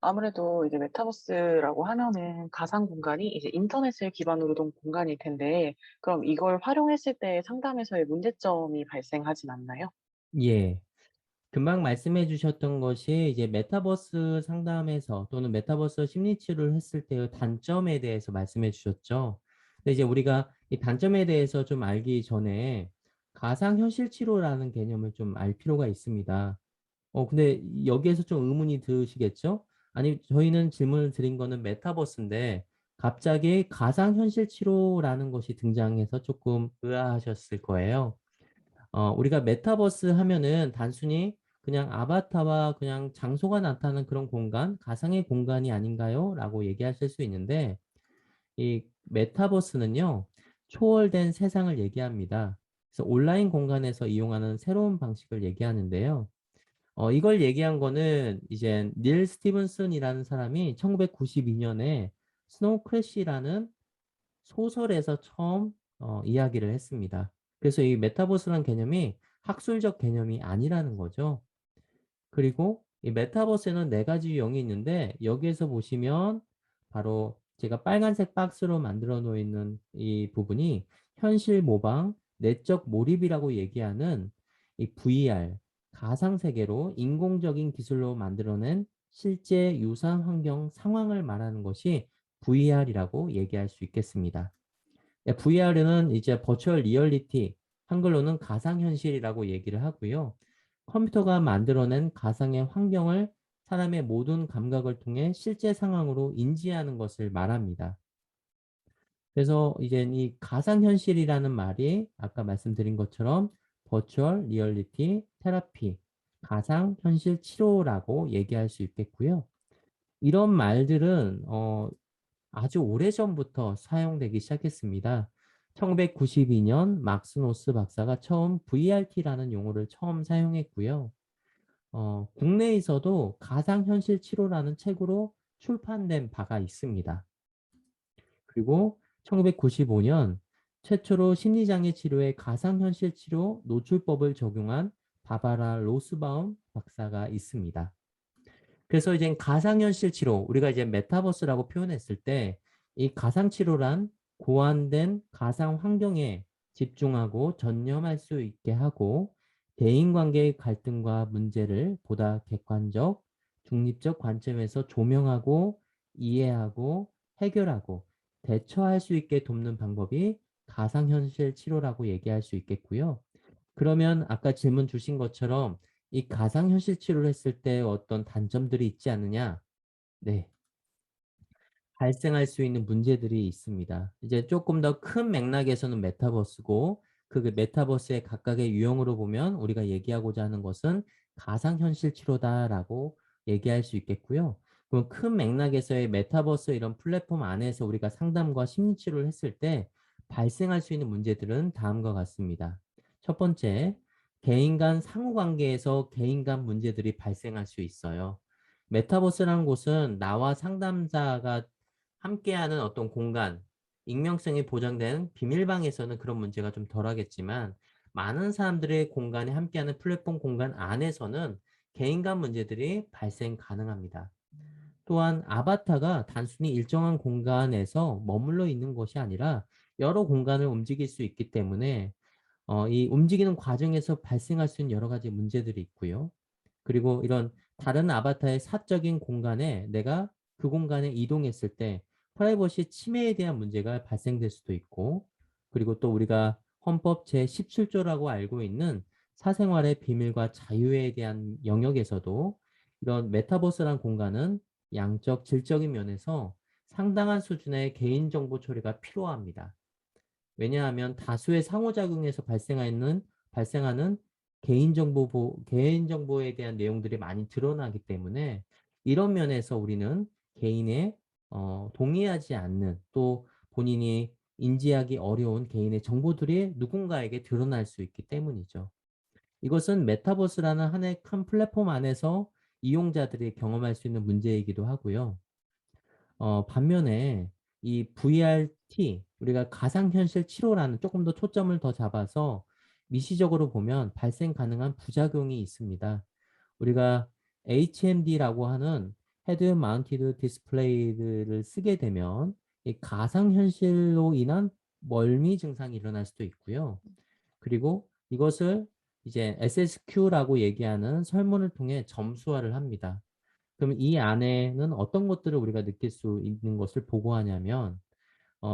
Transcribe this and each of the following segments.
아무래도 이제 메타버스라고 하면은 가상 공간이 이제 인터넷을 기반으로 둔 공간일 텐데 그럼 이걸 활용했을 때 상담에서의 문제점이 발생하진 않나요? 예. 금방 말씀해 주셨던 것이 이제 메타버스 상담에서 또는 메타버스 심리 치료를 했을 때의 단점에 대해서 말씀해 주셨죠. 근데 이제 우리가 이 단점에 대해서 좀 알기 전에 가상현실 치료라는 개념을 좀 알 필요가 있습니다. 근데 여기에서 좀 의문이 드시겠죠? 아니, 저희는 질문을 드린 거는 메타버스인데 갑자기 가상현실 치료라는 것이 등장해서 조금 의아하셨을 거예요. 우리가 메타버스 하면은 단순히 그냥 아바타와 그냥 장소가 나타나는 그런 공간, 가상의 공간이 아닌가요? 라고 얘기하실 수 있는데, 이 메타버스는요, 초월된 세상을 얘기합니다. 그래서 온라인 공간에서 이용하는 새로운 방식을 얘기하는데요. 이걸 얘기한 거는 이제 닐 스티븐슨이라는 사람이 1992년에 스노우 크래시라는 소설에서 처음 이야기를 했습니다. 그래서 이 메타버스란 개념이 학술적 개념이 아니라는 거죠. 그리고 이 메타버스에는 네 가지 유형이 있는데 여기에서 보시면 바로 제가 빨간색 박스로 만들어 놓은 이 부분이 현실 모방, 내적 몰입이라고 얘기하는 이 VR, 가상 세계로 인공적인 기술로 만들어낸 실제 유사 환경 상황을 말하는 것이 VR이라고 얘기할 수 있겠습니다. VR은 이제 버추얼 리얼리티, 한글로는 가상현실이라고 얘기를 하고요. 컴퓨터가 만들어낸 가상의 환경을 사람의 모든 감각을 통해 실제 상황으로 인지하는 것을 말합니다. 그래서 이제 이 가상현실이라는 말이 아까 말씀드린 것처럼 버추얼 리얼리티 테라피, 가상현실 치료라고 얘기할 수 있겠고요. 이런 말들은 아주 오래전부터 사용되기 시작했습니다. 1992년 막스노스 박사가 처음 VRT라는 용어를 처음 사용했고요. 국내에서도 가상현실 치료라는 책으로 출판된 바가 있습니다. 그리고 1995년 최초로 심리장애 치료에 가상현실 치료 노출법을 적용한 바바라 로스바움 박사가 있습니다. 그래서 이제 가상현실 치료, 우리가 이제 메타버스라고 표현했을 때 이 가상 치료란 고안된 가상 환경에 집중하고 전념할 수 있게 하고 대인관계의 갈등과 문제를 보다 객관적, 중립적 관점에서 조명하고 이해하고 해결하고 대처할 수 있게 돕는 방법이 가상현실 치료라고 얘기할 수 있겠고요. 그러면 아까 질문 주신 것처럼 이 가상현실 치료를 했을 때 어떤 단점들이 있지 않느냐? 네. 발생할 수 있는 문제들이 있습니다. 이제 조금 더 큰 맥락에서는 메타버스고 그 메타버스의 각각의 유형으로 보면 우리가 얘기하고자 하는 것은 가상현실 치료다라고 얘기할 수 있겠고요. 그럼 큰 맥락에서의 메타버스 이런 플랫폼 안에서 우리가 상담과 심리 치료를 했을 때 발생할 수 있는 문제들은 다음과 같습니다. 첫 번째, 개인 간 상호 관계에서 개인 간 문제들이 발생할 수 있어요. 메타버스라는 곳은 나와 상담자가 함께하는 어떤 공간, 익명성이 보장된 비밀방에서는 그런 문제가 좀 덜하겠지만 많은 사람들의 공간에 함께하는 플랫폼 공간 안에서는 개인 간 문제들이 발생 가능합니다. 또한 아바타가 단순히 일정한 공간에서 머물러 있는 것이 아니라 여러 공간을 움직일 수 있기 때문에 이 움직이는 과정에서 발생할 수 있는 여러 가지 문제들이 있고요. 그리고 이런 다른 아바타의 사적인 공간에 내가 그 공간에 이동했을 때 프라이버시 침해에 대한 문제가 발생될 수도 있고, 그리고 또 우리가 헌법 제17조라고 알고 있는 사생활의 비밀과 자유에 대한 영역에서도 이런 메타버스란 공간은 양적, 질적인 면에서 상당한 수준의 개인정보 처리가 필요합니다. 왜냐하면 다수의 상호작용에서 발생하는 개인정보에 대한 내용들이 많이 드러나기 때문에 이런 면에서 우리는 개인의 동의하지 않는 또 본인이 인지하기 어려운 개인의 정보들이 누군가에게 드러날 수 있기 때문이죠. 이것은 메타버스라는 하나의 큰 플랫폼 안에서 이용자들이 경험할 수 있는 문제이기도 하고요. 반면에 이 VRT, 우리가 가상현실 치료라는 조금 더 초점을 더 잡아서 미시적으로 보면 발생 가능한 부작용이 있습니다. 우리가 HMD라고 하는 헤드 마운티드 디스플레이를 쓰게 되면 이 가상현실로 인한 멀미 증상이 일어날 수도 있고요. 그리고 이것을 이제 SSQ라고 얘기하는 설문을 통해 점수화를 합니다. 그럼 이 안에는 어떤 것들을 우리가 느낄 수 있는 것을 보고하냐면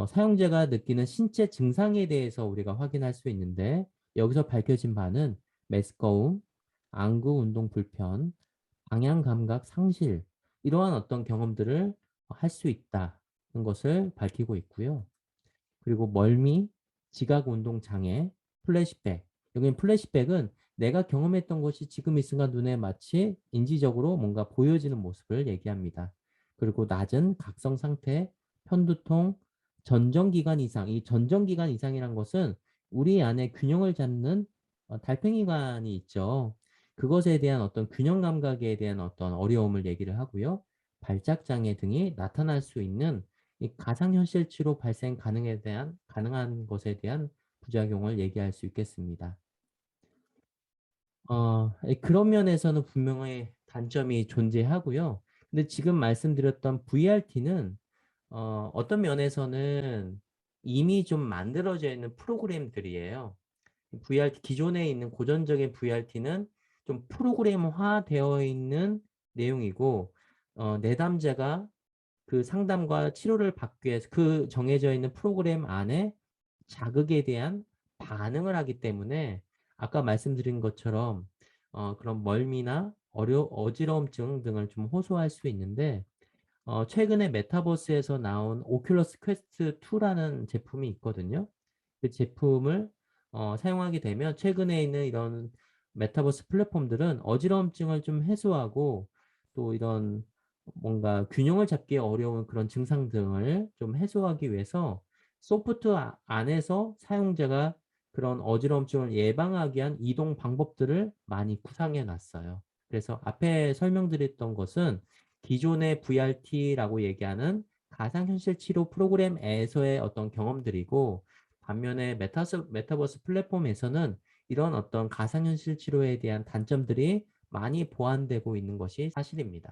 사용자가 느끼는 신체 증상에 대해서 우리가 확인할 수 있는데 여기서 밝혀진 바는 메스꺼움, 안구 운동 불편, 방향 감각 상실 이러한 어떤 경험들을 할 수 있다는 것을 밝히고 있고요. 그리고 멀미, 지각 운동 장애, 플래시백. 여기는 플래시백은 내가 경험했던 것이 지금 이 순간 눈에 마치 인지적으로 뭔가 보여지는 모습을 얘기합니다. 그리고 낮은 각성 상태, 편두통, 전정기관 이상. 이 전정기관 이상이란 것은 우리 안에 균형을 잡는 달팽이관이 있죠. 그것에 대한 어떤 균형 감각에 대한 어떤 어려움을 얘기를 하고요. 발작 장애 등이 나타날 수 있는 이 가상현실치로 발생 가능한 것에 대한 부작용을 얘기할 수 있겠습니다. 그런 면에서는 분명히 단점이 존재하고요. 근데 지금 말씀드렸던 VRT는 어떤 면에서는 이미 좀 만들어져 있는 프로그램들이에요. VRT 기존에 있는 고전적인 VRT는 좀 프로그램화 되어 있는 내용이고 내담자가 그 상담과 치료를 받기 위해서 그 정해져 있는 프로그램 안에 자극에 대한 반응을 하기 때문에 아까 말씀드린 것처럼 그런 멀미나 어지러움증 등을 좀 호소할 수 있는데 최근에 메타버스에서 나온 오큘러스 퀘스트 2라는 제품이 있거든요. 그 제품을 사용하게 되면 최근에 있는 이런 메타버스 플랫폼들은 어지러움증을 좀 해소하고 또 이런 뭔가 균형을 잡기 어려운 그런 증상 등을 좀 해소하기 위해서 소프트 안에서 사용자가 그런 어지러움증을 예방하기 위한 이동 방법들을 많이 구상해 놨어요. 그래서 앞에 설명드렸던 것은 기존의 VRT라고 얘기하는 가상현실 치료 프로그램에서의 어떤 경험들이고 반면에 메타버스 플랫폼에서는 이런 어떤 가상현실 치료에 대한 단점들이 많이 보완되고 있는 것이 사실입니다.